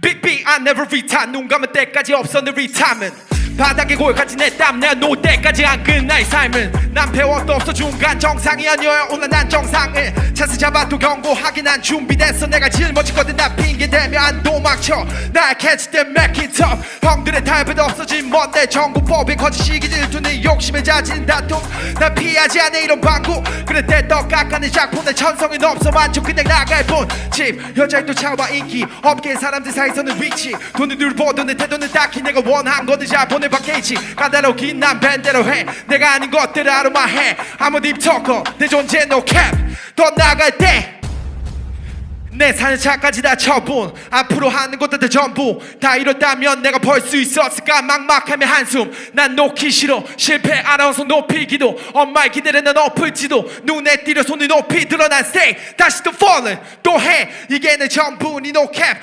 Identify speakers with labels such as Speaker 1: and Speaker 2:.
Speaker 1: Big B I never retire. 눈 감을 때까지 없어 내 retirement. 바닥에 고여가지 내 땀 내가 놓을 때까지 안 끝나 이 삶은. 난 배워도 없어 중간 정상이 아니어야 오늘 난 정상을 찬스 잡아도 경고하긴 난 준비됐어. 내가 짊어지거든 나 핑계대며 안 도망쳐. 날 catch them make it up. 형들의 탈배도 없어진 뭔데 정보법이 거짓이기 질투는 욕심에 잦은 다툼. 난 피하지 않아 이런 방구. 그래 때떡 깎아낸 작품 내 천성은 없어 만족 그냥 나갈 뿐. 집 여자의 또 차와 인기 업계 사람들 사이에서는 위치. 돈을 늘 버도 내 태도는 딱히 내가 원한 거든 잘 보내봤겠지. 까다롭긴 난 밴대로 해. 내가 아닌 것들을 아로마해. I'm a deep talker 내 존재 no cap. 더 나갈 때 내 사는 차까지 다 처분. 앞으로 하는 것들 전부 다 이뤘다면 내가 벌 수 있었을까. 막막하며 한숨 난 놓기 싫어. 실패 알아서 높이기도 엄마의 기대를 난 엎을지도 눈에 띄려 손을 높이 들어 난 stay 다시 또 falling 또 해. 이게 내 전부니 no cap.